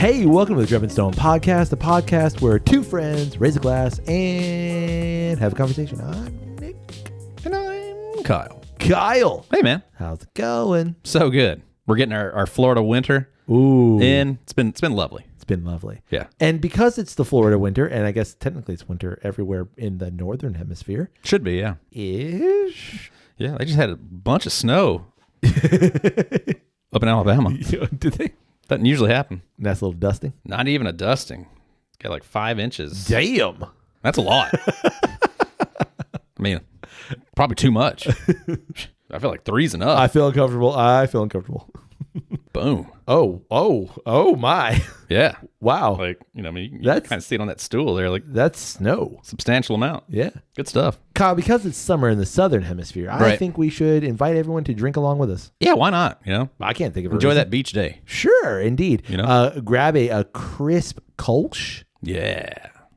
Hey, welcome to the Dripping Stone Podcast, the podcast where two friends raise a glass and have a conversation. I'm Nick. And I'm Kyle. Kyle. Hey, man. How's it going? So good. We're getting our Florida winter in. It's been lovely. It's been lovely. Yeah. And because it's the Florida winter, and I guess technically it's winter everywhere in the northern hemisphere. Should be, yeah. Ish. Yeah, they just had a bunch of snow up in Alabama. Did they? Doesn't usually happen. Nice little dusting. Not even a dusting. Got like 5 inches. Damn. That's a lot. I mean, probably too much. I feel like 3's enough. I feel uncomfortable. Boom. Oh my. Yeah. Wow. Like, you can kind of see it on that stool there, like That's snow. substantial amount. Yeah. Good stuff. Kyle, because it's summer in the southern hemisphere, I Right. think we should invite everyone to drink along with us. Yeah, why not? I can't think of a Enjoy reason. that beach day. Sure, indeed. Grab a crisp Kolsch. Yeah.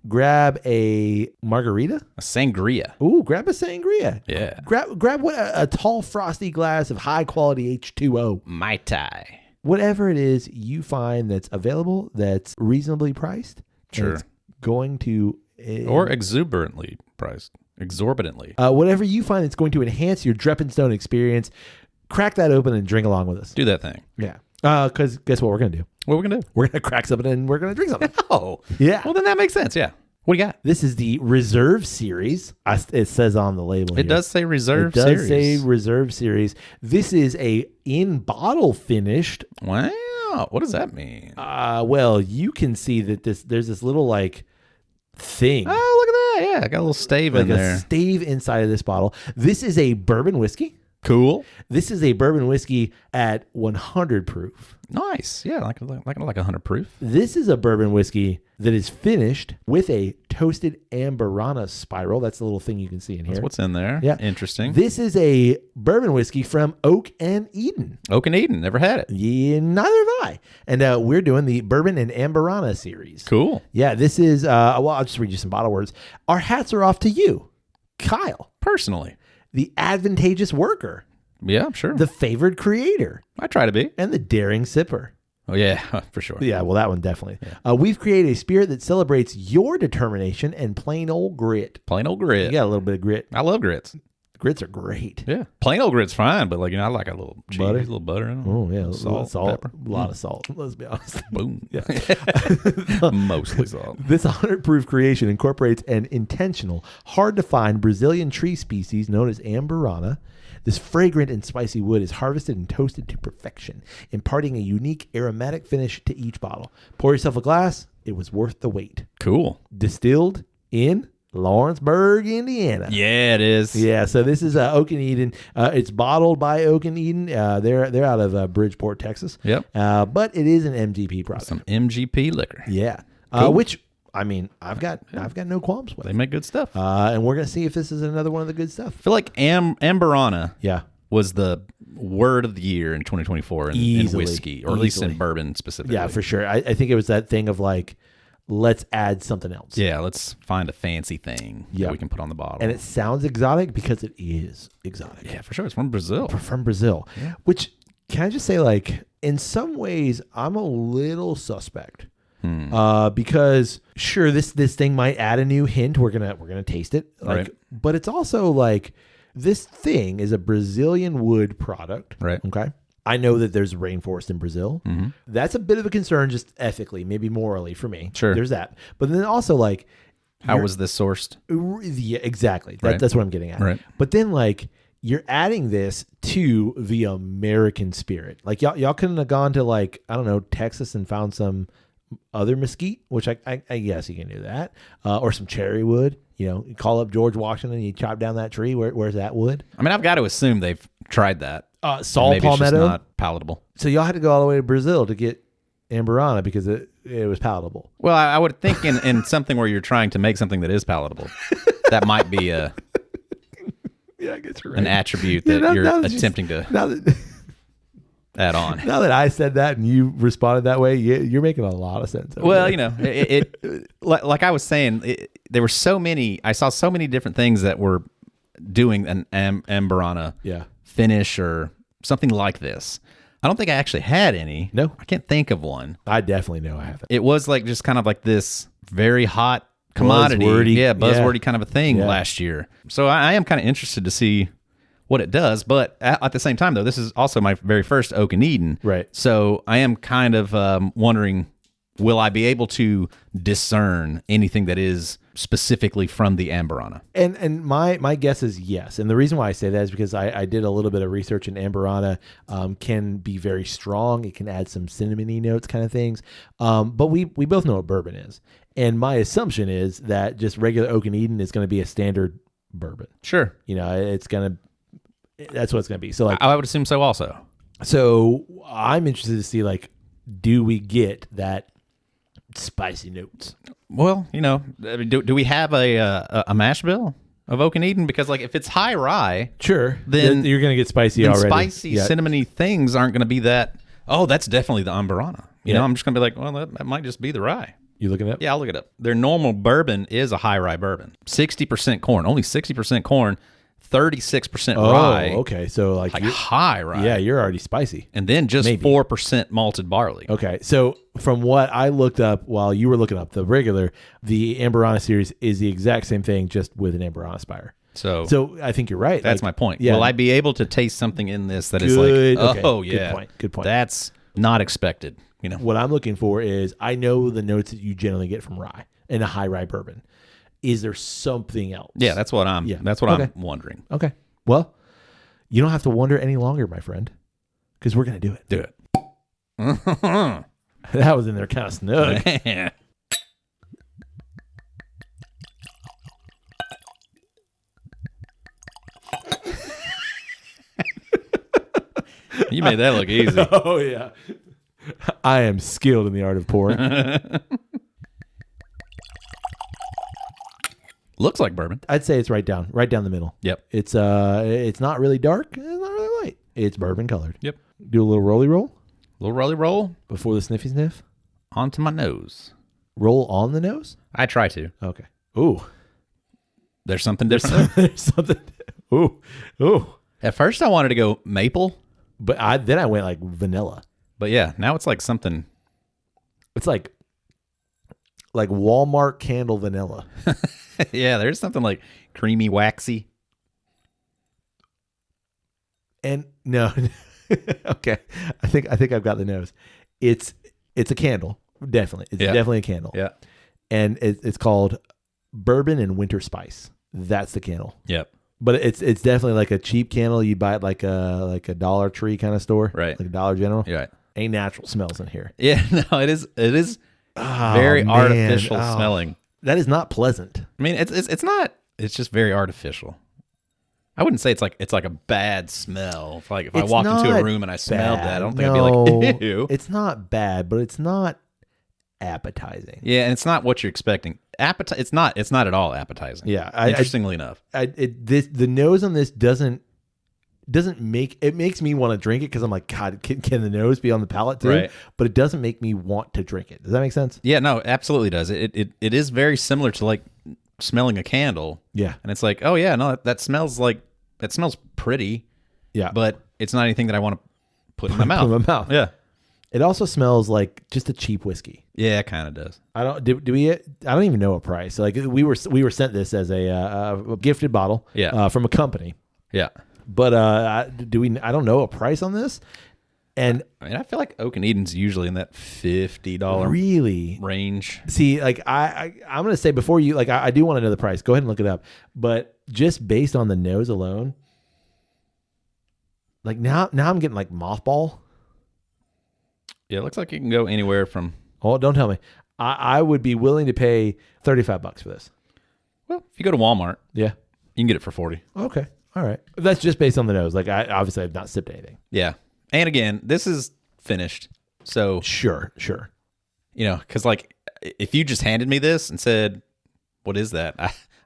Grab a margarita. A sangria. Ooh, grab a sangria. Yeah. Grab what a tall frosty glass of high quality H2O. Mai Tai. Whatever it is you find that's available, that's reasonably priced. and Sure. it's going to Or exuberantly priced. Exorbitantly. whatever you find that's going to enhance your Dripping Stone experience, crack that open and drink along with us. Do that thing. Yeah. Because guess what we're going to do? What are we going to do? We're going to crack something and we're going to drink something. Oh. Yeah. Well, then that makes sense. Yeah. What do you got? This is the Reserve Series. It says on the label It here. does say reserve It does series. say Reserve Series. This is a in-bottle finished. Wow. What does that mean? Well, you can see that there's this little like thing. Oh, look at that. Yeah. I got a little stave like in a there. stave inside of this bottle. This is a bourbon whiskey. Cool. This is a bourbon whiskey at 100 proof. Nice. Yeah. Like 100 proof. This is a bourbon whiskey that is finished with a toasted Amburana spiral. That's the little thing you can see in here. That's what's in there. Yeah. Interesting. This is a bourbon whiskey from Oak and Eden. Oak and Eden. Never had it. Yeah, neither have I. And we're doing the Bourbon and Amburana series. Cool. Yeah, this is, well, I'll just read you some bottle words. Our hats are off to you, Kyle, Personally. the advantageous worker, Yeah, sure. the favored creator, I try to be. and the daring sipper. Oh, yeah. For sure. Yeah, well, that one definitely. We've created a spirit that celebrates your determination and plain old grit. Plain old grit. You got a little bit of grit. I love grits. Grits are great. Yeah. Plain old grit's fine, but I like a little cheese, Butter? a little butter in it. Oh, yeah. Salt. pepper. A lot of salt. Let's be honest. Boom. Yeah. Mostly salt. This 100 proof creation incorporates an intentional, hard to find Brazilian tree species known as Amburana. This fragrant and spicy wood is harvested and toasted to perfection, imparting a unique aromatic finish to each bottle. Pour yourself a glass. It was worth the wait. Cool. Distilled in Lawrenceburg, Indiana. Yeah, it is. Yeah, so this is Oak and Eden. It's bottled by Oak and Eden. They're out of Bridgeport, Texas. Yep. But it is an MGP product. Some MGP liquor. Yeah. Cool. Which I mean, I've got no qualms with. They make good stuff. And we're gonna see if this is another one of the good stuff. I feel like Amburana Yeah. was the word of the year in 2024 in whiskey, or at least Easily. in bourbon specifically. Yeah, for sure. I think it was that thing of like, let's add something else. Yeah, let's find a fancy thing Yeah. that we can put on the bottle. And it sounds exotic because it is exotic. yeah, for sure. It's from Brazil. From Brazil. Yeah. Which, can I just say, like, in some ways, I'm a little suspect. Because sure, this thing might add a new hint. We're gonna taste it, like, Right. but it's also like this thing is a Brazilian wood product, Right. Okay, I know that there's rainforest in Brazil. Mm-hmm. That's a bit of a concern, just ethically, maybe morally for me. Sure. There's that, but then also like, How was this sourced? yeah, exactly. Right. That's what I'm getting at. Right. But then like, you're adding this to the American spirit. Like y'all couldn't have gone to like, I don't know, Texas and found some other mesquite, which I guess you can do that, or some cherry wood. You call up George Washington, you chop down that tree. Where's that wood? I mean, I've got to assume they've tried that. Saul Maybe it's just palmetto. not palatable. So y'all had to go all the way to Brazil to get Amburana because it was palatable. Well, I would think in something where you're trying to make something that is palatable, that might be Yeah, I guess you're right. an attribute Yeah, that you're now that attempting to Now that add on. now that I said that and you responded that way, you're making a lot of sense. Well, like I was saying, there were so many. I saw so many different things that were doing an Amburana Yeah. finish or something like this. I don't think I actually had any. No. I can't think of one. I definitely know I haven't. It was like just kind of like this very hot commodity. Buzzwordy. Yeah, buzzwordy Yeah. kind of a thing last year. So I am kind of interested to see what it does. But at the same time, though, this is also my very first Oak and Eden. Right. So I am kind of wondering, will I be able to discern anything that is specifically from the Amburana? And my guess is yes. And the reason why I say that is because I did a little bit of research, and Amburana can be very strong. It can add some cinnamony notes kind of things. But we both know what bourbon is. And my assumption is that just regular Oak and Eden is going to be a standard bourbon. Sure. You know, that's what it's going to be. So like, I would assume so also. so I'm interested to see, like, do we get that spicy notes? Well, you know, I mean, do we have a mash bill of Oak and Eden? Because like if it's high rye, Sure. Then- you're going to get spicy then already. spicy, Yeah. cinnamony things aren't going to be that. Oh, that's definitely the Amburana. You know, I'm just going to be like, well, that might just be the rye. You looking it up? Yeah, I'll look it up. Their normal bourbon is a high rye bourbon. 60% corn, only 60% corn, 36% rye. Oh, okay. So like High rye. yeah, you're already spicy. And then just Maybe. 4% malted barley. Okay. So from what I looked up while you were looking up the Amburana series is the exact same thing, just with an Amburana spire. So I think you're right. That's my point. Yeah. Will I be able to taste something in this that is Good. like, oh, Okay. yeah. Good point. That's not expected. You know, What I'm looking for is, I know the notes that you generally get from rye in a high rye bourbon. Is there something else? yeah, that's what I'm Okay. wondering. Okay. Well, you don't have to wonder any longer, my friend, because we're going to do it. Do it. That was in there kind of snug. You made that look easy. Oh, yeah. I am skilled in the art of pouring. Looks like bourbon. I'd say it's right down the middle. Yep. It's not really dark. It's not really light. It's bourbon colored. Yep. Do a little rolly roll Little rolly roll before the sniffy sniff. onto my nose. Roll on the nose. I try to. Okay. Ooh. There's something different. there. There's something. Ooh. At first, I wanted to go maple, But then I went like vanilla. but yeah, now it's like something. It's like Walmart candle vanilla. Yeah, there's something like creamy, waxy. And no, okay. I think I've got the nose. It's a candle, definitely. It's definitely a candle. Yeah. And it's called Bourbon and Winter Spice. That's the candle. Yep. But it's definitely like a cheap candle. You buy it like a Dollar Tree kind of store, Right. Like a Dollar General. You're right. Ain't natural smells in here. Yeah. No, it is. Oh, Very man. artificial Oh, smelling. That is not pleasant. I mean, it's not. It's just very artificial. I wouldn't say it's like a bad smell. If I It's walk into a not room and I smelled bad. that, I don't think I'd be like, ew. It's not bad, but it's not appetizing. Yeah, and it's not what you're expecting. It's not at all appetizing. Yeah, Interestingly enough. The nose on this doesn't makes me want to drink it because I'm like, God, can the nose be on the palate too? Right. But it doesn't make me want to drink it. Does that make sense? Yeah, no, absolutely does. It is very similar to like smelling a candle. Yeah. And it's like, oh yeah, no, that smells pretty, Yeah. but it's not anything that I want to put in my mouth. Put in my mouth. Yeah. It also smells like just a cheap whiskey. Yeah, it kind of does. I don't even know a price. Like we were sent this as a gifted bottle. Yeah. From a company. Yeah. But I don't know a price on this. And I mean, I feel like Oak and Eden's usually in that $50 really range. see, like I'm gonna say before you, like I do want to know the price. Go ahead and look it up. But just based on the nose alone, like now I'm getting like mothball. Yeah, it looks like you can go anywhere from. Oh, don't tell me. I would be willing to pay $35 for this. Well, if you go to Walmart, Yeah. you can get it for 40. Okay. All right. That's just based on the nose. Like I obviously have not sipped anything. Yeah, and again, this is finished, so Sure. you know, because like if you just handed me this and said, "What is that?"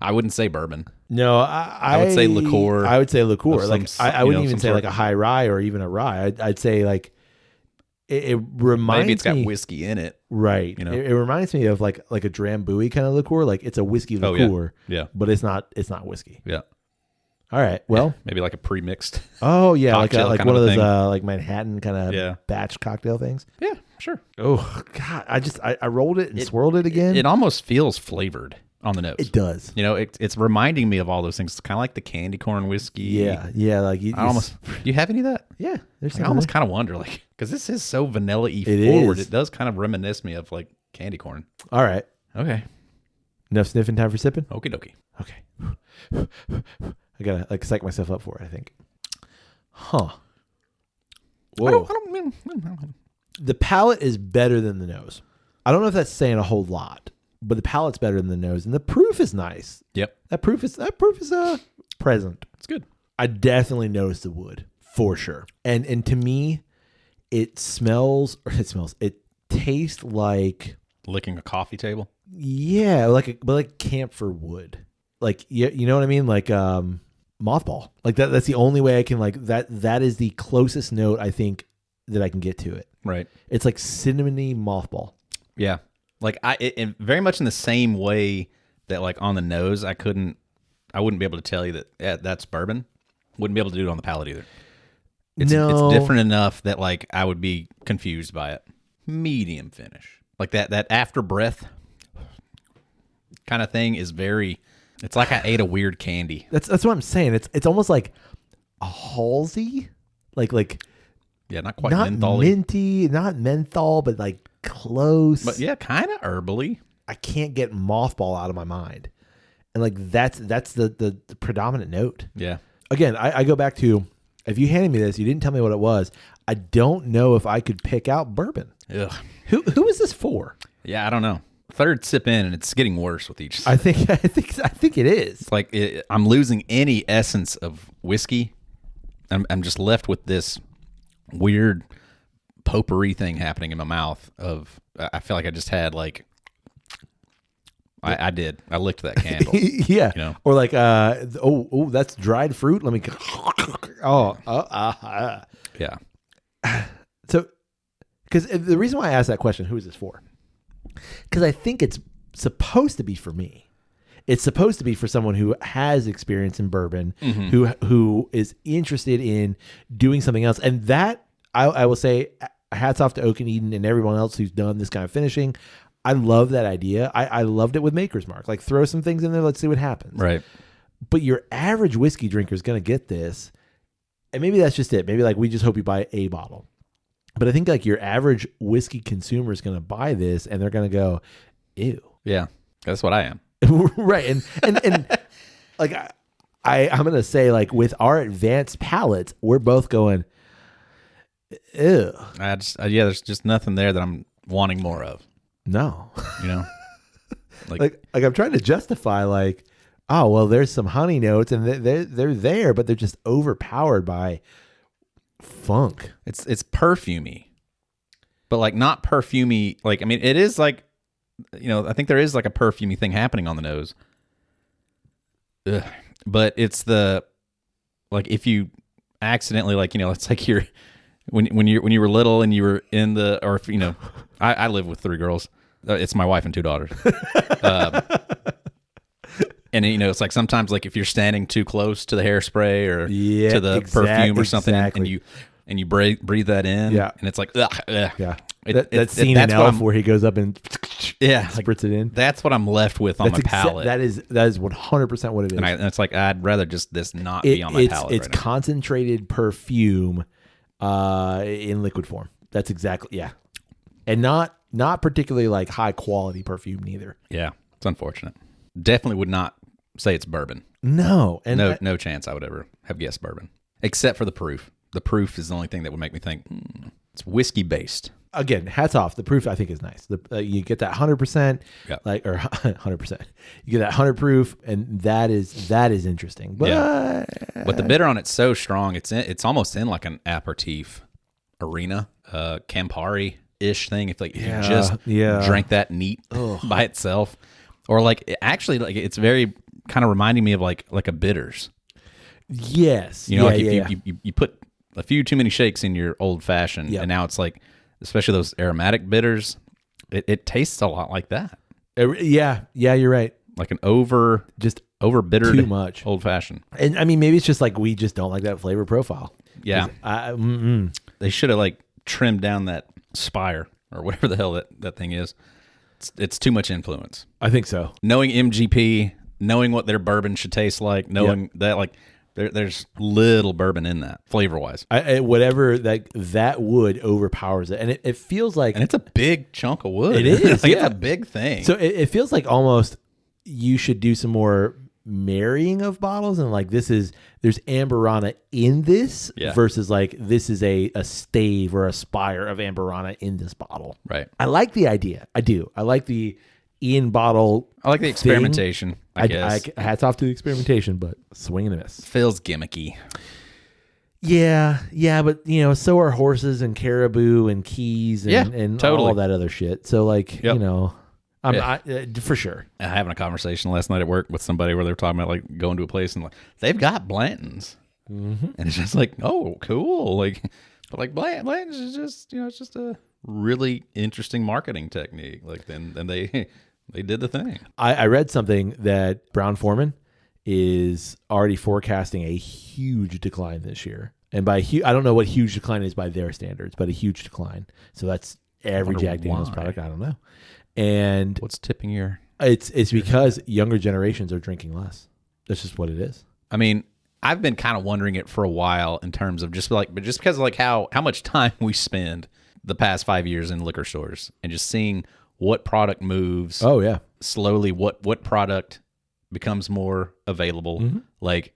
I wouldn't say bourbon. No, I would say liqueur. I would say liqueur. Of Like some- I wouldn't you know, even some say sort like a high rye or even a rye. I'd say like it reminds Maybe it's got me, whiskey in it. right? you know? It reminds me of like a Drambuie kind of liqueur. Like it's a whiskey Oh, yeah. liqueur, Yeah, but it's not whiskey. yeah. All right. Well, maybe like a pre-mixed. oh yeah, cocktail like kind one of of a those thing. like Manhattan kind of batch cocktail things. Yeah, sure. Oh God, I rolled it and swirled it again. It almost feels flavored on the nose. It does. You know, it's reminding me of all those things. It's kind of like the candy corn whiskey. Yeah. Like I almost. Do you have any of that? Yeah. There's I almost kind of wonder, like, because this is so vanilla-y forward. It does kind of reminisce me of like candy corn. All right. Okay. Enough sniffing, time for sipping. Okie dokie. Okay. I gotta like psych myself up for it, I think. Huh. Whoa. The palate is better than the nose. I don't know if that's saying a whole lot, but the palate's better than the nose, and the proof is nice. Yep. That proof is present. It's good. I definitely notice the wood for sure. And to me, it tastes like Licking a coffee table. yeah, like camphor wood. Like you know what I mean? Like mothball. Like that's the only way I can like that is the closest note I think that I can get to it. Right. It's like cinnamony mothball. Yeah. Like very much in the same way that like on the nose I wouldn't be able to tell you that that's bourbon. Wouldn't be able to do it on the palate either. It's different enough that like I would be confused by it. Medium finish. Like that after breath kind of thing is very. It's like I ate a weird candy. That's what I'm saying. It's almost like a Halsey, like yeah, not quite not mentholy. minty, not menthol, but like close. But yeah, kind of herbally. I can't get mothball out of my mind, and like that's the predominant note. Yeah. Again, I go back to if you handed me this, you didn't tell me what it was. I don't know if I could pick out bourbon. Ugh. Who is this for? Yeah, I don't know. Third sip in, and it's getting worse with each sip. I think it is. It's like I'm losing any essence of whiskey. I'm just left with this weird potpourri thing happening in my mouth. I feel like I just had like I licked that candle. Yeah, you know? Or like that's dried fruit. Let me. Yeah. So, because the reason why I asked that question, who is this for? Because I think it's supposed to be for me. It's supposed to be for someone who has experience in bourbon, who is interested in doing something else. And that, I will say, hats off to Oak and Eden and everyone else who's done this kind of finishing. I love that idea. I loved it with Maker's Mark. Like, throw some things in there. Let's see what happens. Right. But your average whiskey drinker is going to get this. And maybe that's just it. Maybe like we just hope you buy a bottle. But I think like your average whiskey consumer is going to buy this and they're going to go, ew. Yeah. That's what I am. Right. And like I'm going to say like with our advanced palates, we're both going, ew. There's just nothing there that I'm wanting more of. No. You know? Like I'm trying to justify like, oh, well, there's some honey notes and they're there, but they're just overpowered by funk. It's perfumey, but like not perfumey. Like, I mean, it is like, you know, I think there is like a perfumey thing happening on the nose. Ugh. But it's like if you accidentally, like, you know, it's like when you were little and you were in the, or if, you know, I live with 3 girls. It's my wife and 2 daughters. And, you know, it's like sometimes like if you're standing too close to the hairspray or to the perfume or something and you breathe that in, and it's like, ugh. Yeah. That scene in Elf where he goes up and spritz it in. That's what I'm left with on my palate. That is 100% what it is. And it's like, I'd rather just this not be on my palate. It's concentrated perfume in liquid form. That's exactly, and not particularly like high quality perfume neither. Yeah, it's unfortunate. Definitely would not say it's bourbon. No, and no chance I would ever have guessed bourbon, except for the proof. The proof is the only thing that would make me think it's whiskey based. Again, hats off. The proof I think is nice. You get that 100%, or 100%. You get that 100 proof, and that is interesting. But but the bitter on it's so strong. It's almost in like an aperitif arena, Campari ish thing. If you just drank that neat by itself, or like actually like it's very kind of reminding me of like a bitters. Yes, you know, you put a few too many shakes in your old fashioned, and now it's like, especially those aromatic bitters, it tastes a lot like that. Yeah, you're right. like an over bittered too much old fashioned. And I mean, maybe it's just like we just don't like that flavor profile. Yeah, they should have like trimmed down that spire or whatever the hell that thing is. It's too much influence. I think so. Knowing MGP, knowing what their bourbon should taste like, knowing that like there's little bourbon in that flavor wise. Whatever that wood overpowers it, and it feels like, and it's a big chunk of wood. It is. Like, it's a big thing. So it feels like almost you should do some more marrying of bottles, and like there's Amburana in this versus like this is a stave or a spire of Amburana in this bottle. Right. I like the idea. I do. I like the in bottle. I like the experimentation. I guess. Hats off to the experimentation, but swing and a miss. Feels gimmicky. Yeah, but so are horses and caribou and keys and totally. all that other shit. So like for sure. I'm having a conversation last night at work with somebody where they were talking about like going to a place and like they've got Blanton's, and it's just like, oh, cool. Like, but like Blanton's is just it's just a really interesting marketing technique. Like then they did the thing. I read something that Brown-Forman is already forecasting a huge decline this year, and by I don't know what huge decline is by their standards, but a huge decline. So that's every Jack Daniel's product. I don't know. And what's tipping your? It's because younger generations are drinking less. That's just what it is. I mean, I've been kind of wondering it for a while in terms of just because of like how much time we spend the past 5 years in liquor stores and just seeing what product moves. Oh yeah, slowly. What product becomes more available? Mm-hmm. Like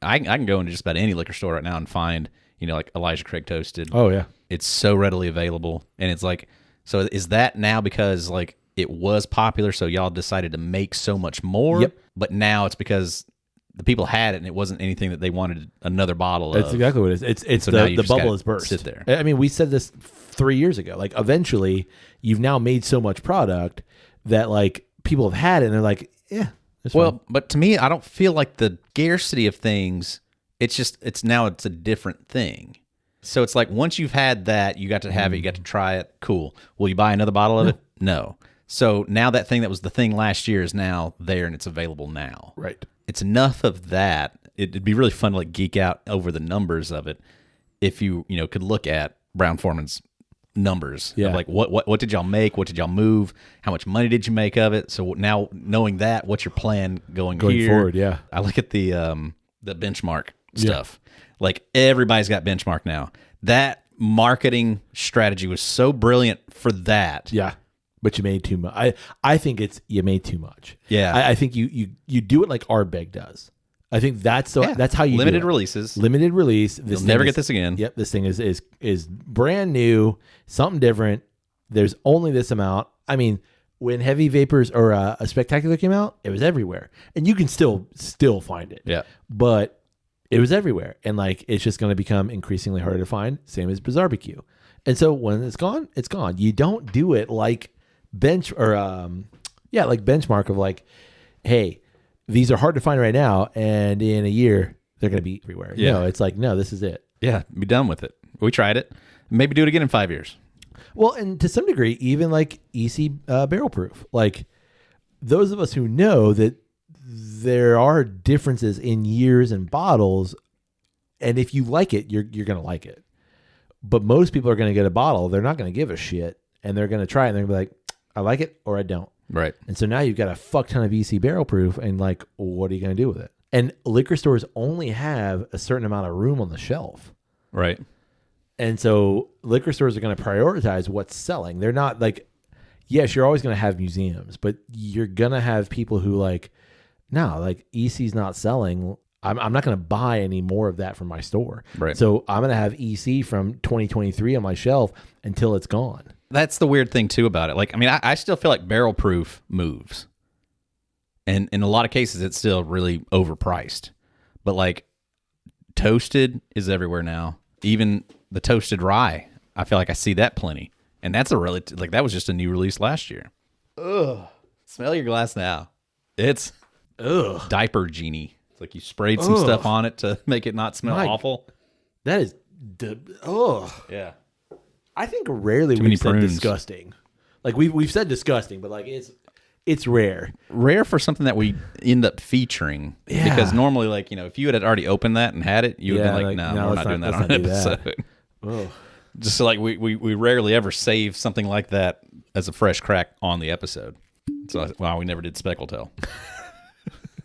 I can go into just about any liquor store right now and find like Elijah Craig Toasted. Oh yeah, it's so readily available, and it's like, so is that now because like it was popular, so y'all decided to make so much more? Yep. But now it's because the people had it, and it wasn't anything that they wanted another bottle of. That's exactly what it is. It's so the bubble has burst. Sit there. I mean, we said this 3 years ago. Like, eventually, you've now made so much product that like people have had it, and they're like, yeah. Well, but to me, I don't feel like the scarcity of things. It's now a different thing. So it's like once you've had that, you got to have it, you got to try it. Cool. Will you buy another bottle of it? No. So now that thing that was the thing last year is now there and it's available now. Right. It's enough of that. It'd be really fun to like geek out over the numbers of it if you could look at Brown-Forman's numbers. Yeah. Of like what did y'all make? What did y'all move? How much money did you make of it? So now knowing that, what's your plan going forward? Yeah. I look at the benchmark stuff. Like everybody's got benchmark now. That marketing strategy was so brilliant for that. Yeah. But you made too much. I think you made too much. Yeah. I think you do it like Ardbeg does. I think that's how you limited do it. releases. Limited release. You'll never get this again. Yep. This thing is brand new, something different. There's only this amount. I mean, when Heavy Vapors or a Spectacular came out, it was everywhere, and you can still find it. Yeah. But it was everywhere, and like it's just going to become increasingly harder to find. Same as Bizarrebecue. And so when it's gone, it's gone. You don't do it like like benchmark of like, hey, these are hard to find right now, and in a year they're going to be everywhere. Yeah. No, it's like, no, this is it. Yeah, be done with it. We tried it. Maybe do it again in 5 years. Well, and to some degree, even like EC barrel proof. Like those of us who know that there are differences in years and bottles, and if you like it, you're going to like it. But most people are going to get a bottle. They're not going to give a shit, and they're going to try it, and they're going to be like, I like it or I don't. Right. And so now you've got a fuck ton of EC barrel proof, and like, what are you going to do with it? And liquor stores only have a certain amount of room on the shelf. Right. And so liquor stores are going to prioritize what's selling. They're not like, yes, you're always going to have museums, but you're going to have people who like, no, like EC's not selling. I'm not going to buy any more of that from my store. Right. So I'm going to have EC from 2023 on my shelf until it's gone. That's the weird thing too about it. Like, I mean, I still feel like barrel proof moves. And in a lot of cases, it's still really overpriced. But like toasted is everywhere now. Even the toasted rye, I feel like I see that plenty. And that's that was just a new release last year. Ugh. Smell your glass now. It's diaper genie. It's like you sprayed some stuff on it to make it not smell awful. That is, yeah. I think rarely we've said disgusting. Like we've said disgusting, but like it's rare. Rare for something that we end up featuring. Yeah. Because normally, like, if you had already opened that and had it, you would have been like, no, we're not doing that on an episode. Oh. Just like we rarely ever save something like that as a fresh crack on the episode. So, wow, we never did Speckled Tail.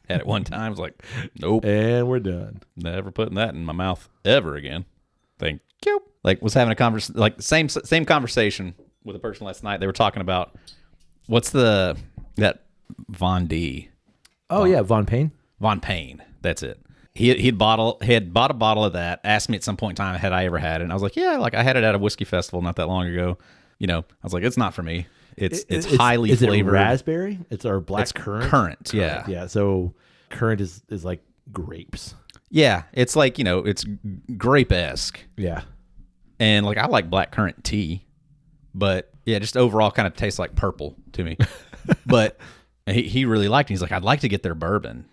Had it one time. I was like, nope. And we're done. Never putting that in my mouth ever again. Thank you. Like, was having a conversation, like same conversation with a person last night. They were talking about what's that Von D. Oh yeah, Von Payne. Von Payne. That's it. He had bought a bottle of that. Asked me at some point in time had I ever had it, and I was like, yeah, like I had it at a whiskey festival not that long ago. I was like, it's not for me. It's highly flavored. It raspberry? It's our black currant. Currant, yeah. Yeah, so currant is like grapes. Yeah, it's like, it's grape-esque. Yeah. And like I like black currant tea, but yeah, just overall kind of tastes like purple to me. But he really liked it. He's like, I'd like to get their bourbon,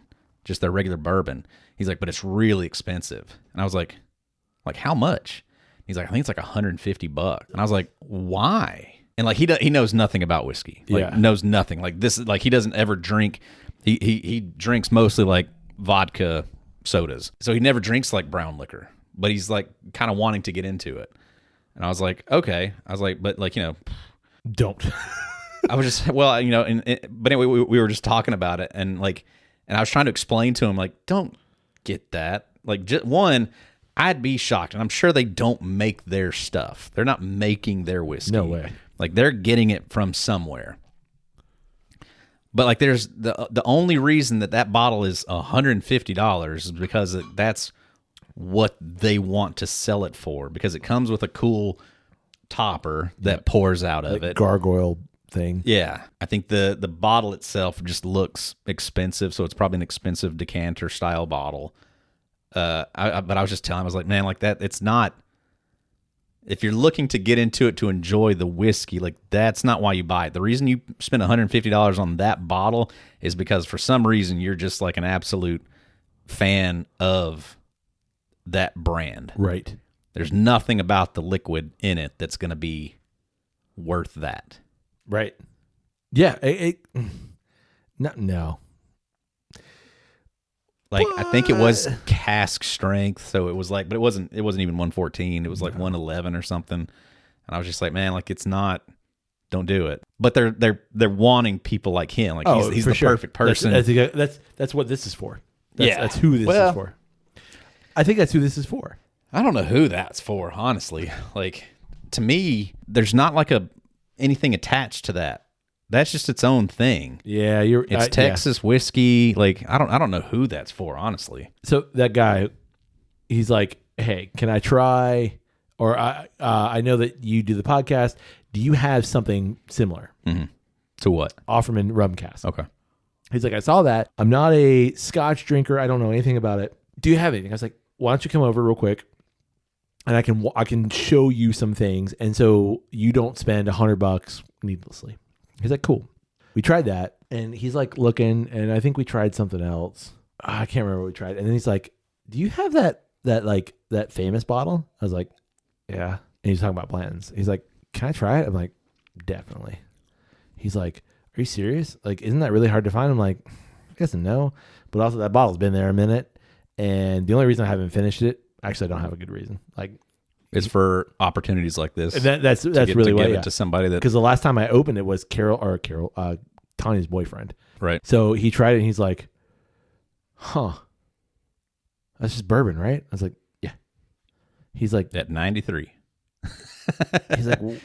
just their regular bourbon. He's like, but it's really expensive. And I was like how much? He's like, I think it's like $150. And I was like, why? And like he knows nothing about whiskey. Like knows nothing. Like this is like he doesn't ever drink. He drinks mostly like vodka sodas. So he never drinks like brown liquor. But he's like kind of wanting to get into it. And I was like, okay. I was like, but like, don't. I was just, well, but anyway, we were just talking about it. And like, and I was trying to explain to him, like, don't get that. Like, just one, I'd be shocked. And I'm sure they don't make their stuff. They're not making their whiskey. No way. Like, they're getting it from somewhere. But like, there's the only reason that bottle is $150 is because that's what they want to sell it for, because it comes with a cool topper that pours out of it. Gargoyle thing. Yeah. I think the bottle itself just looks expensive, so it's probably an expensive decanter style bottle. But I was just telling him, I was like, man, like that, it's not, if you're looking to get into it to enjoy the whiskey, like that's not why you buy it. The reason you spend $150 on that bottle is because for some reason you're just like an absolute fan of that brand. Right. There's nothing about the liquid in it that's going to be worth that. Right. Yeah. No. Like, I think it was cask strength, so it was like, but it wasn't even 114. It was like 111 or something. And I was just like, man, like it's not. Don't do it. But they're wanting people like him. Like he's the perfect person. That's what this is for. That's who this is for. I think that's who this is for. I don't know who that's for, honestly. Like, to me, there's not like anything attached to that. That's just its own thing. Yeah, it's Texas whiskey. Like, I don't know who that's for, honestly. So that guy, he's like, hey, can I try? Or I know that you do the podcast. Do you have something similar? Mm-hmm. To what? Offerman rum cask. Okay. He's like, I saw that. I'm not a Scotch drinker. I don't know anything about it. Do you have anything? I was like, why don't you come over real quick, and I can show you some things, and so you don't spend $100 needlessly. He's like, cool. We tried that, and he's like looking, and I think we tried something else. I can't remember what we tried. And then he's like, do you have that famous bottle? I was like, yeah. And he's talking about Blanton's. He's like, can I try it? I'm like, definitely. He's like, are you serious? Like, isn't that really hard to find? I'm like, I guess no. But also that bottle's been there a minute. And the only reason I haven't finished it, actually, I don't have a good reason. Like, it's for opportunities like this. That's really why. Give it to somebody that, because the last time I opened it was Tanya's boyfriend. Right. So he tried it and he's like, huh, that's just bourbon, right? I was like, yeah. He's like, at 93. He's like, well,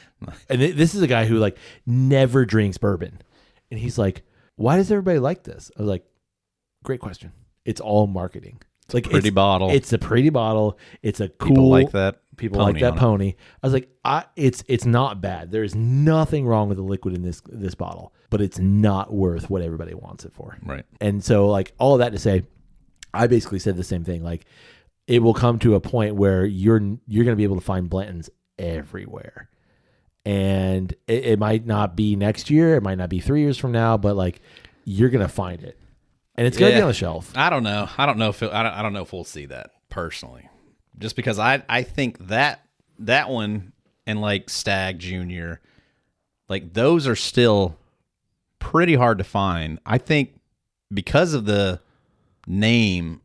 and this is a guy who like never drinks bourbon, and he's like, why does everybody like this? I was like, great question. It's all marketing. It's like pretty bottle. It's a pretty bottle. It's a cool. People like that. People like that pony. I was like, it's not bad. There is nothing wrong with the liquid in this bottle, but it's not worth what everybody wants it for. Right. And so, like, all of that to say, I basically said the same thing. Like, it will come to a point where you're going to be able to find Blanton's everywhere, and it might not be next year. It might not be 3 years from now, but like, you're going to find it. And it's going to be on the shelf. I don't know. I don't know if we'll see that personally, just because I think that one and like Stag Junior, like those are still pretty hard to find. I think because of the name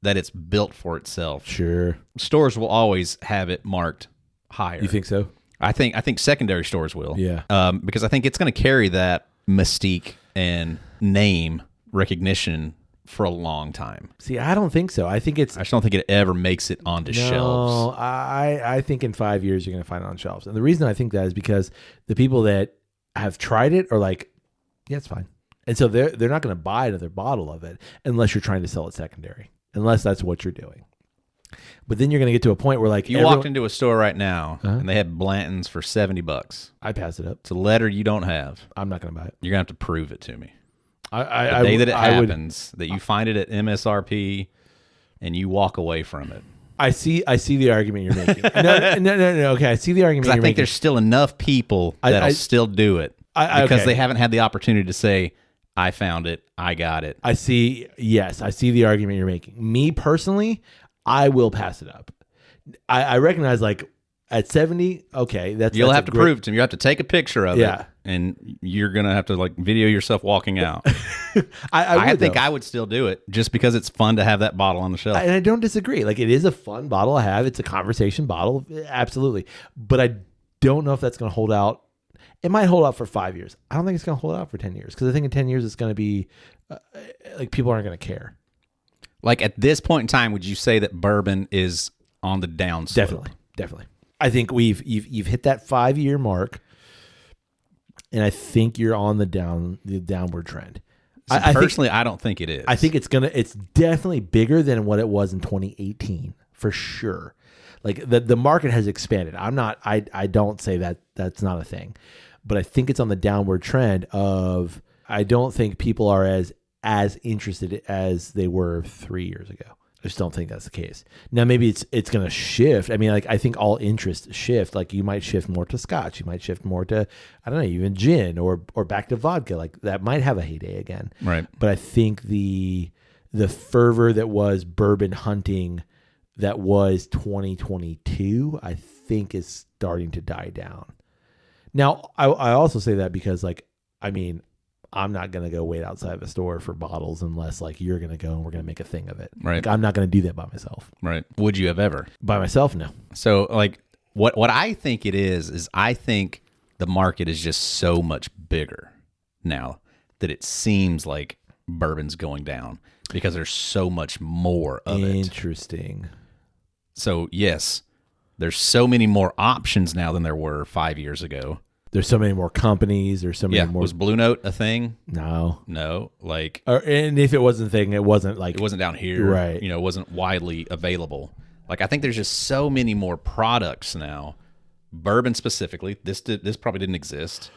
that it's built for itself. Sure. Stores will always have it marked higher. You think so? I think secondary stores will. Yeah. Because I think it's going to carry that mystique and name recognition for a long time. See, I don't think so. I just don't think it ever makes it onto shelves. No, I think in 5 years you're going to find it on shelves. And the reason I think that is because the people that have tried it are like, yeah, it's fine. And so they're not going to buy another bottle of it unless you're trying to sell it secondary, unless that's what you're doing. But then you're going to get to a point where, like, you walked into a store right now and they had Blanton's for $70. I pass it up. It's a letter you don't have. I'm not going to buy it. You're going to have to prove it to me. The day that it happens, that you find it at MSRP and you walk away from it. I see the argument you're making. No. Okay, I see the argument you're making. I think there's still enough people that'll still do it because they haven't had the opportunity to say, I found it, I got it. I see the argument you're making. Me personally, I will pass it up. I recognize, like, at 70, okay, you'll have to prove it to me. You have to take a picture of it, and you're gonna have to, like, video yourself walking out. I think I would still do it just because it's fun to have that bottle on the shelf. And I don't disagree. Like, it is a fun bottle to have. It's a conversation bottle, absolutely. But I don't know if that's going to hold out. It might hold out for 5 years. I don't think it's going to hold out for 10 years because I think in 10 years it's going to be like people aren't going to care. Like, at this point in time, would you say that bourbon is on the downslope? Definitely. I think you've hit that 5 year mark, and I think you're on the downward trend. So personally, I don't think it is. I think it's definitely bigger than what it was in 2018 for sure. Like, the market has expanded. I don't say that that's not a thing, but I think it's on the downward trend of, I don't think people are as interested as they were 3 years ago. I just don't think that's the case. Now, maybe it's going to shift. I mean, like, I think all interests shift. Like, you might shift more to scotch. You might shift more to, I don't know, even gin or back to vodka. Like, that might have a heyday again. Right. But I think the fervor that was bourbon hunting that was 2022, I think is starting to die down. Now, I also say that because, like, I mean, I'm not going to go wait outside the store for bottles unless, like, you're going to go and we're going to make a thing of it. Right. Like, I'm not going to do that by myself. Right. Would you have ever? By myself, no. So, like, what I think it is I think the market is just so much bigger now that it seems like bourbon's going down because there's so much more of it. Interesting. So, yes, there's so many more options now than there were 5 years ago. There's so many more companies. There's so many more. Was Blue Note a thing? No. Like, and if it wasn't a thing, it wasn't like, it wasn't down here. Right. You know, it wasn't widely available. Like, I think there's just so many more products now. Bourbon specifically. This probably didn't exist.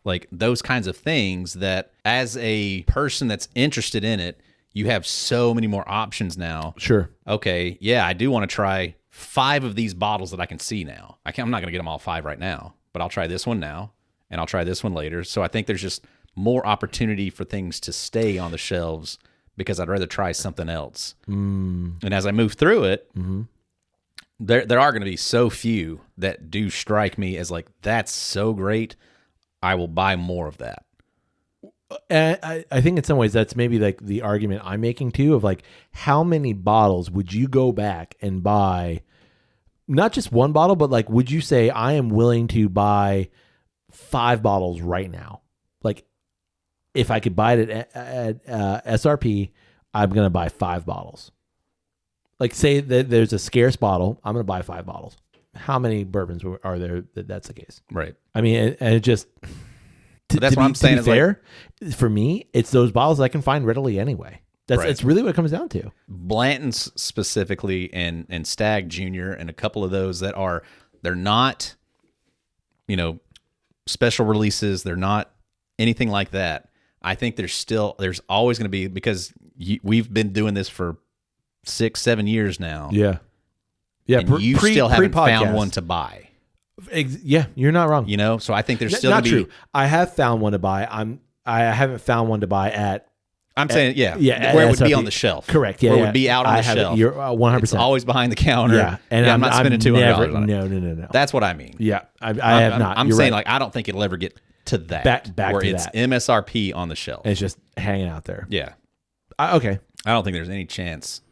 Like, those kinds of things that, as a person that's interested in it, you have so many more options now. Sure. Okay, yeah, I do want to try 5 of these bottles that I can see now. I'm not going to get them all 5 right now, but I'll try this one now, and I'll try this one later. So I think there's just more opportunity for things to stay on the shelves because I'd rather try something else. And as I move through it, there are going to be so few that do strike me as like, that's so great, I will buy more of that. And I think in some ways that's maybe like the argument I'm making too, of like, how many bottles would you go back and buy? Not just one bottle, but like, would you say I am willing to buy 5 bottles right now? Like, if I could buy it at SRP, I'm going to buy 5 bottles. Like, say that there's a scarce bottle, I'm going to buy 5 bottles. How many bourbons are there that's the case? Right. I mean, and it just... That's what I'm saying. To be fair, for me, it's those bottles I can find readily anyway. That's really what it comes down to. Blanton's specifically, and Stag Junior, and a couple of those that they're not, special releases. They're not anything like that. I think there's always going to be, because we've been doing this for 6-7 years now. Yeah. And you still haven't found one to buy. Yeah, you're not wrong. So I think there's still not going to be. True. I have found one to buy. I haven't found one to buy at. I'm saying, yeah, where it would be on the shelf. Correct. Yeah, where it would be out on the shelf. You're 100%. It's always behind the counter. Yeah, and I'm not spending $200 on it. No. That's what I mean. Yeah, I have not. I'm You're saying, right. like, I don't think it'll ever get to that. Back where to it's that. MSRP on the shelf. And it's just hanging out there. Yeah. Okay. I don't think there's any chance.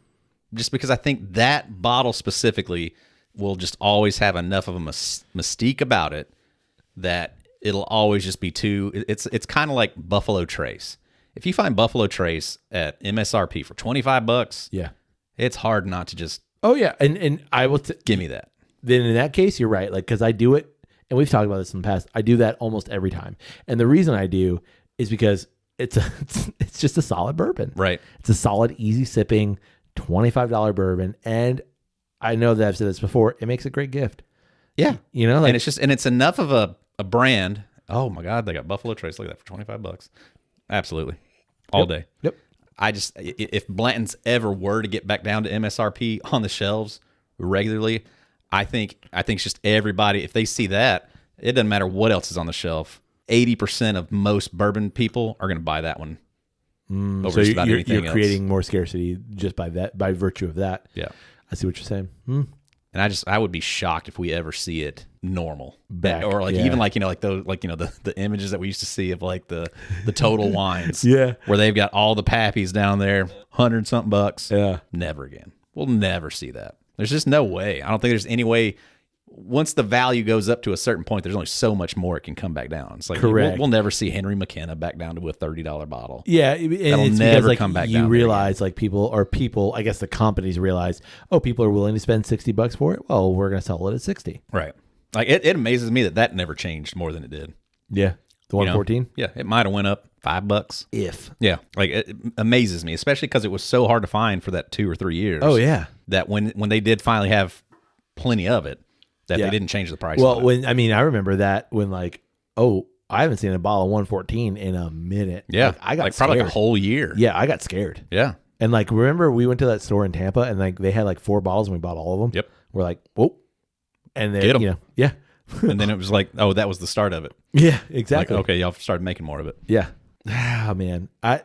Just because I think that bottle specifically will just always have enough of a mystique about it that it'll always just be too. It's kind of like Buffalo Trace. If you find Buffalo Trace at MSRP for $25, Yeah. it's hard not to just. Oh yeah, and I will give me that. Then in that case, you're right. Like, because I do it, and we've talked about this in the past. I do that almost every time, and the reason I do is because it's just a solid bourbon. Right. It's a solid, easy sipping, $25 bourbon, and I know that I've said this before. It makes a great gift. Yeah, you know, like, and it's enough of a brand. Oh my God, they got Buffalo Trace. Look at that for $25. Absolutely, all day. Yep. I just, if Blanton's ever were to get back down to MSRP on the shelves regularly, I think it's just everybody, if they see that, it doesn't matter what else is on the shelf. 80% of most bourbon people are going to buy that one over so just about anything else. You're creating more scarcity just by virtue of that. Yeah. I see what you're saying. And I would be shocked if we ever see it normal back, or like, yeah. even like, like those, like, the images that we used to see of like the Total Wines, yeah, where they've got all the pappies down there, $100-something. Yeah. Never again. We'll never see that. There's just no way. I don't think there's any way. Once the value goes up to a certain point, there's only so much more it can come back down. It's like, correct. We'll never see Henry McKenna back down to a $30 bottle. Yeah, and that'll it's never because, like, come back you down. You realize, like, people, I guess the companies realize, oh, people are willing to spend $60 for it. Well, we're going to sell it at 60. Right. Like it amazes me that never changed more than it did. Yeah, the 114. Yeah, it might have went up $5. If yeah, like it amazes me, especially because it was so hard to find for that 2 or 3 years. Oh yeah, that when they did finally have plenty of it, that they didn't change the price. Well, I remember that when, like, oh, I haven't seen a bottle of 114 in a minute. Yeah, like, I got like scared. probably like a whole year. Yeah, I got scared. Yeah, and like, remember we went to that store in Tampa and like they had like 4 bottles and we bought all of them. Yep, we're like, whoa, and then get 'em. yeah. And then it was like, oh, that was the start of it. Yeah, exactly. Like, okay, y'all started making more of it. Yeah. Ah, man, I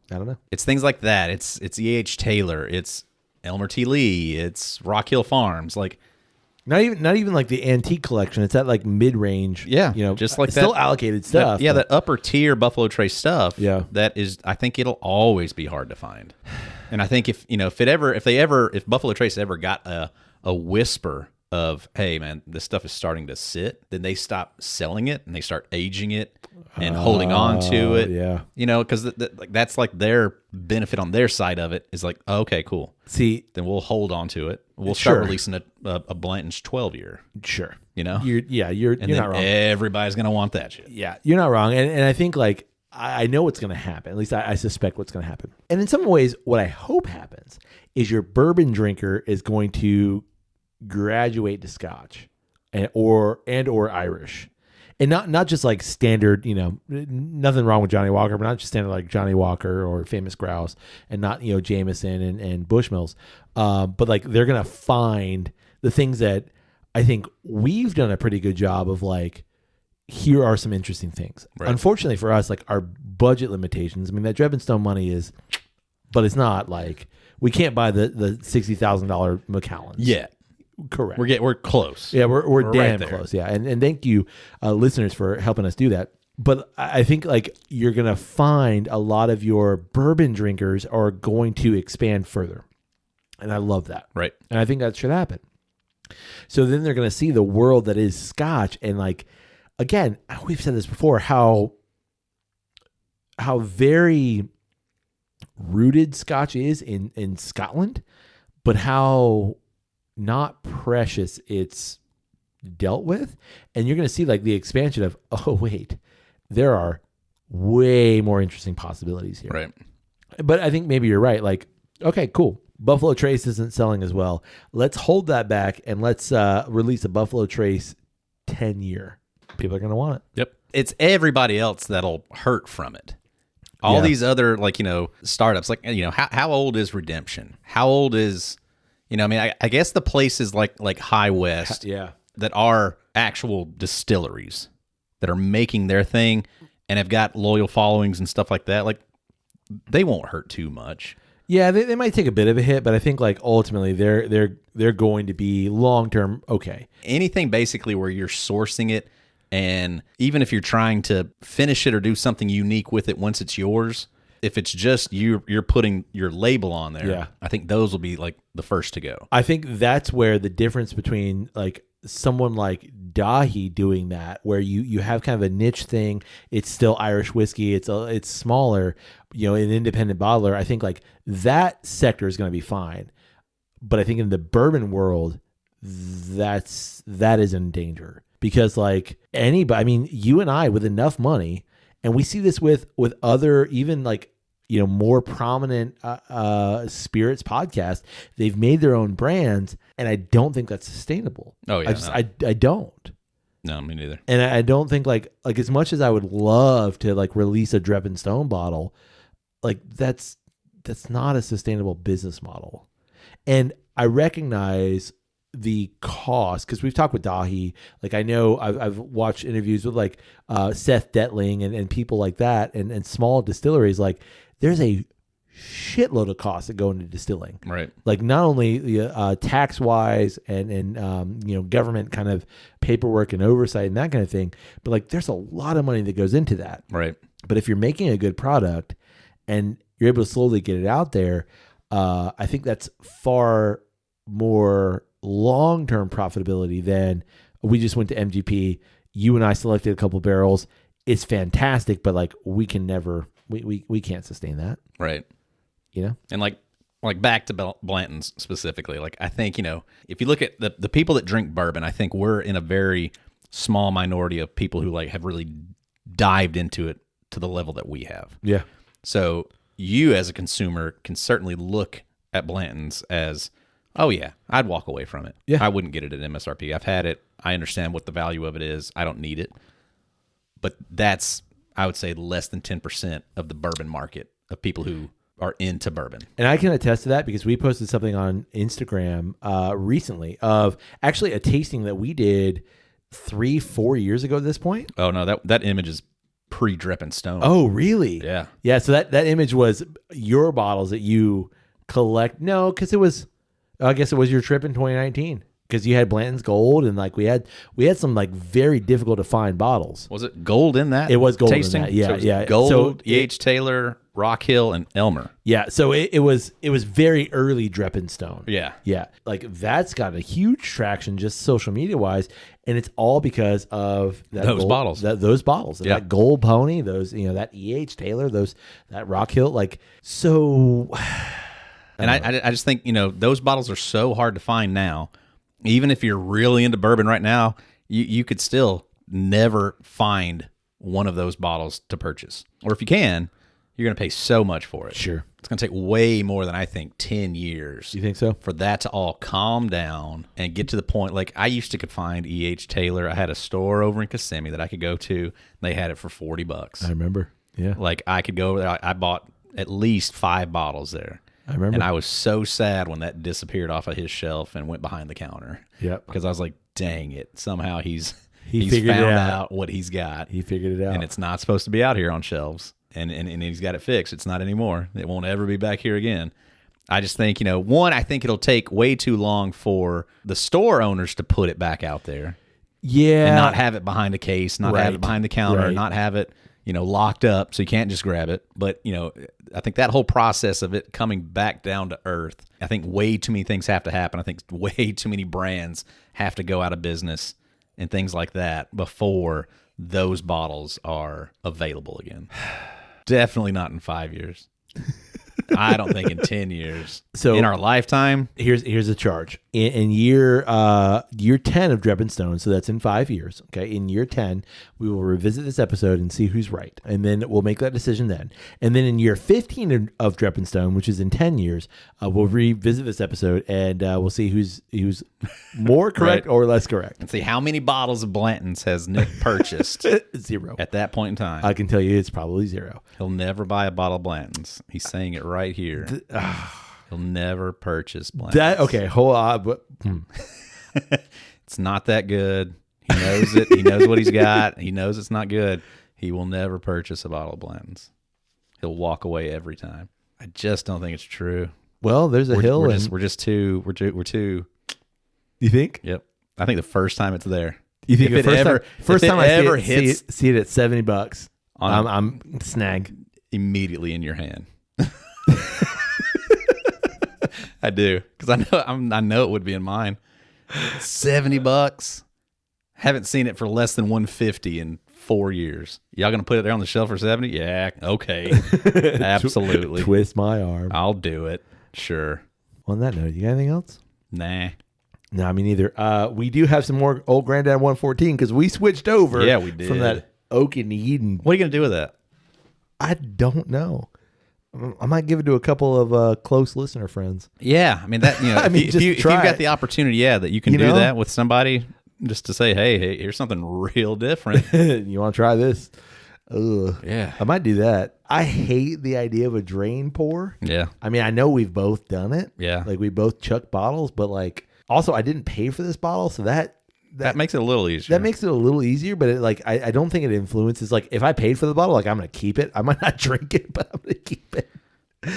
don't know. It's things like that. It's E.H. Taylor. It's Elmer T. Lee. It's Rock Hill Farms. Like, not even like the antique collection. It's that like mid range. Yeah, just like still allocated stuff. That upper tier Buffalo Trace stuff. Yeah, that is. I think it'll always be hard to find. And I think if Buffalo Trace ever got a whisper of, hey man, this stuff is starting to sit, then they stop selling it and they start aging it and holding on to it. Yeah, because that's like their benefit on their side of it is like, oh, okay, cool. See, then we'll hold on to it. We'll start releasing a Blanton's 12-year. Sure, you're not wrong. Everybody's gonna want that shit. Yeah, you're not wrong. And I think like I know what's going to happen. At least I suspect what's going to happen. And in some ways, what I hope happens is your bourbon drinker is going to graduate to Scotch or Irish, and not just like standard. Nothing wrong with Johnny Walker, but not just standard like Johnny Walker or Famous Grouse, and not Jameson and Bushmills. But like they're gonna find the things that I think we've done a pretty good job of. Like, here are some interesting things. Right. Unfortunately for us, like our budget limitations. I mean, that Drebinstone money is, but it's not like we can't buy the $60,000 Macallans. Yeah. Correct. We're close. Yeah, we're damn right close. Yeah, and thank you, listeners, for helping us do that. But I think like you're gonna find a lot of your bourbon drinkers are going to expand further, and I love that. Right. And I think that should happen. So then they're gonna see the world that is Scotch, and like again, we've said this before, how very rooted Scotch is in Scotland, but how not precious it's dealt with. And you're going to see like the expansion of, oh wait, there are way more interesting possibilities here. Right. But I think maybe you're right. Like, okay, cool. Buffalo Trace isn't selling as well. Let's hold that back and let's release a Buffalo Trace 10-year. People are going to want it. Yep. It's everybody else that'll hurt from it. All these other startups, like, how old is Redemption? How old is, I guess the places like High West that are actual distilleries that are making their thing and have got loyal followings and stuff like that. Like, they won't hurt too much. Yeah, they might take a bit of a hit, but I think like ultimately they're going to be long term okay. Anything basically where you're sourcing it And even if you're trying to finish it or do something unique with it once it's yours, if it's just you're putting your label on there, Yeah. I think those will be like the first to go. I think that's where the difference between like someone like Dahi doing that, where you have kind of a niche thing. It's still Irish whiskey. It's smaller, an independent bottler. I think like that sector is going to be fine. But I think in the bourbon world, that is in danger because like anybody, I mean, you and I with enough money, and we see this with other even like more prominent spirits podcasts. They've made their own brands, and I don't think that's sustainable. Oh yeah, I don't. No, me neither. And I don't think like as much as I would love to like release a Drep and Stone bottle, like that's not a sustainable business model. And I recognize the cost because we've talked with Dahi. Like I know I've watched interviews with like Seth Detling and people like that and small distilleries. Like there's a shitload of costs that go into distilling. Right. Like not only the tax wise and government kind of paperwork and oversight and that kind of thing, but like there's a lot of money that goes into that. Right. But if you're making a good product and you're able to slowly get it out there, I think that's far more long-term profitability than we just went to MGP. You and I selected a couple barrels. It's fantastic, but like we can never, we can't sustain that. Right. And like back to Blanton's specifically, like I think, if you look at the people that drink bourbon, I think we're in a very small minority of people who like have really dived into it to the level that we have. Yeah. So you as a consumer can certainly look at Blanton's as, oh yeah, I'd walk away from it. Yeah. I wouldn't get it at MSRP. I've had it. I understand what the value of it is. I don't need it. But that's, I would say, less than 10% of the bourbon market of people who are into bourbon. And I can attest to that because we posted something on Instagram recently of actually a tasting that we did 3-4 years ago at this point. Oh no, that image is pre-Drep and Stone. Oh, really? Yeah. Yeah, so that image was your bottles that you collect. No, because I guess it was your trip in 2019 because you had Blanton's Gold and like we had some like very difficult to find bottles. Was it gold in that? It was gold tasting? in that. Yeah, So it was yeah. Gold, So E.H. Taylor, Rock Hill, and Elmer. Yeah, so it was very early Drep and Stone. Yeah. Yeah. Like that's got a huge traction just social media wise. And it's all because of Those bottles. Those bottles. Yeah. That Gold Pony, those, that E.H. Taylor, that Rock Hill. Like, so. And I just think, those bottles are so hard to find now. Even if you're really into bourbon right now, you could still never find one of those bottles to purchase. Or if you can, you're going to pay so much for it. Sure. It's going to take way more than I think 10 years. You think so? For that to all calm down and get to the point. Like I used to could find E.H. Taylor. I had a store over in Kissimmee that I could go to. They had it for $40. I remember. Yeah. Like I could go over there. I bought at least 5 bottles there. I remember. And I was so sad when that disappeared off of his shelf and went behind the counter. Yep. Because I was like, dang it. Somehow he's figured found it out. out what he's got. He figured it out. And it's not supposed to be out here on shelves. And he's got it fixed. It's not anymore. It won't ever be back here again. I just think, one, I think it'll take way too long for the store owners to put it back out there. Yeah. And not have it behind a case, not have Right. it behind the counter, Right. not have it, locked up so you can't just grab it. But, I think that whole process of it coming back down to earth, I think way too many things have to happen. I think way too many brands have to go out of business and things like that before those bottles are available again. Definitely not in 5 years. I don't think in 10 years. So in our lifetime, here's a charge in year 10 of Drep and Stone. So that's in 5 years. Okay. In year 10, we will revisit this episode and see who's right. And then we'll make that decision then. And then in year 15 of Drep and Stone, which is in 10 years, we'll revisit this episode and we'll see who's more correct Right. or less correct. and see how many bottles of Blanton's has Nick purchased 0. at that point in time. I can tell you it's probably 0. He'll never buy a bottle of Blanton's. He's saying it right here. He'll never purchase Blanton's. That okay, hold on, but It's not that good. He knows it. He knows what he's got. He knows it's not good. He will never purchase a bottle of Blanton's. He'll walk away every time. I just don't think it's true. well, there's a hill. We're and just too. you think? Yep. I think the first time it's there, You think If the it ever- first if it time I ever see it, hits- see it at $70, On- I'm snag. immediately in your hand. I do, because I know it would be in mine. $70. Haven't seen it for less than 150 in 4 years. Y'all gonna put it there on the shelf for 70? Yeah, okay, absolutely. Twist my arm. I'll do it. Sure. On that note, you got anything else? Nah. No, me neither. We do have some more Old Granddad 114 because we switched over. Yeah, we did. From that Oak and Eden. What are you gonna do with that? I don't know. I might give it to a couple of close listener friends. Yeah, I mean that. You know, I mean, if you've try got it. the opportunity, that you can You do know? that with somebody, just to say, hey, here's something real different. You want to try this? Ugh. Yeah. I might do that. I hate the idea of a drain pour. Yeah. I mean, I know we've both done it. Yeah. Like we both chuck bottles, but like also I didn't pay for this bottle, so that makes it a little easier. That makes it a little easier, but I don't think it influences. Like if I paid for the bottle, like I'm gonna keep it. I might not drink it, but I'm gonna keep it.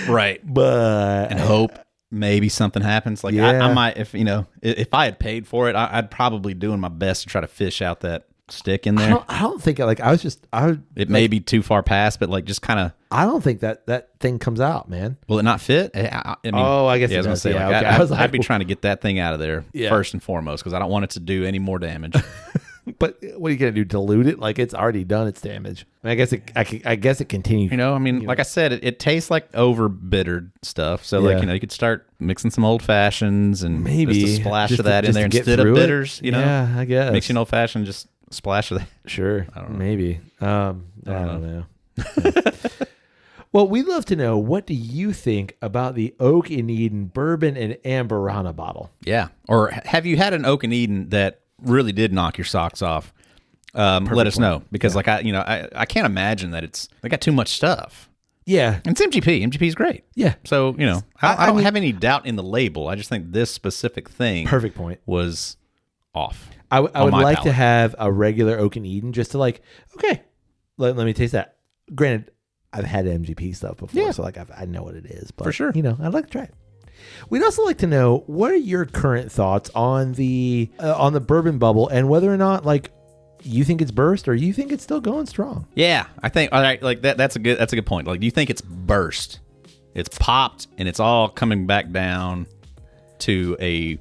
Right. But And hope maybe something happens. Like Yeah. I might, if I had paid for it, I'd probably doing my best to try to fish out that stick in there. I don't think like It may be too far past, but like just kind of. I don't think that thing comes out, man. Will it not fit? I mean, Oh, I guess yeah, I it was gonna does. say, Yeah, like, okay. I I was like, I'd be trying to get that thing out of there Yeah. first and foremost because I don't want it to do any more damage. But what are you gonna do? Dilute it? Like it's already done its damage. I mean, I guess it continues. I mean, like I said, it tastes like over bittered stuff. So Yeah. like, you could start mixing some old fashions and Maybe just a splash just of that to in there get instead of through it. bitters. Yeah, I guess. mix an old fashioned, just a splash of that. Sure. I don't know. Maybe. I don't know. Well, we'd love to know, what do you think about the Oak and Eden Bourbon and Amburana bottle? Yeah. Or have you had an Oak and Eden that really did knock your socks off? Let us know, because like I can't imagine that they got too much stuff. Yeah. And it's MGP. MGP is great. Yeah. So I don't mean- have any doubt in the label. I just think this specific thing Perfect point. was off. I would my like to palate. have a regular Oak and Eden just to like, okay, let me taste that. Granted, I've had MGP stuff before, Yeah. so like I know what it is. But, For sure. I'd like to try it. We'd also like to know, what are your current thoughts on the bourbon bubble and whether or not like you think it's burst or you think it's still going strong. Yeah, I think all right, like that's a good point. Like, do you think it's burst? It's popped and it's all coming back down to a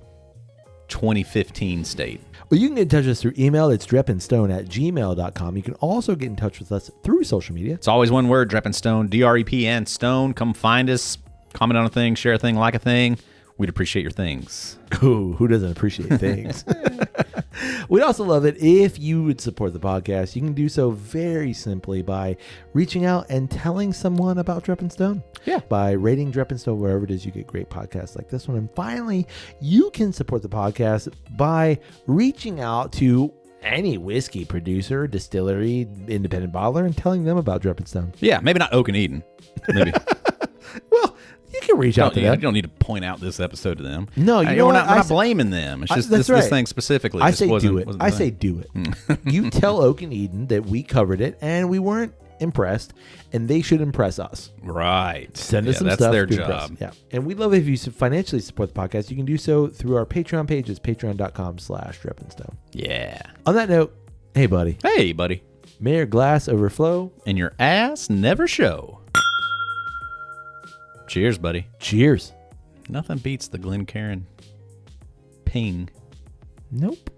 2015 state. Well, you can get in touch with us through email. It's drepandstone@gmail.com. You can also get in touch with us through social media. It's always one word, Drep and Stone, DREP and Stone. Come find us, comment on a thing, share a thing, like a thing. We'd appreciate your things. Ooh, who doesn't appreciate things? We'd also love it if you would support the podcast. You can do so very simply by reaching out and telling someone about Drep and Stone. Yeah. By rating Drep and Stone wherever it is you get great podcasts like this one. And finally, you can support the podcast by reaching out to any whiskey producer, distillery, independent bottler, and telling them about Drep and Stone. Yeah, maybe not Oak and Eden. Maybe. Well, you can reach out to You them. don't need to point out this episode to them. No, you know we're what? not, we're not blaming them. It's just that's this right. thing specifically. I just say do wasn't- it. wasn't I the say thing. do it. You tell Oak and Eden that we covered it and we weren't impressed, and they should impress us. Right. Send us some that's stuff. their to impress. job. Yeah. And we'd love it if you financially support the podcast. You can do so through our Patreon page. It's patreon.com/drepandstone. Yeah. On that note, hey, buddy, Hey, buddy. may your glass overflow. And your ass never show. Cheers, buddy. Cheers. Nothing beats the Glencairn ping. Nope.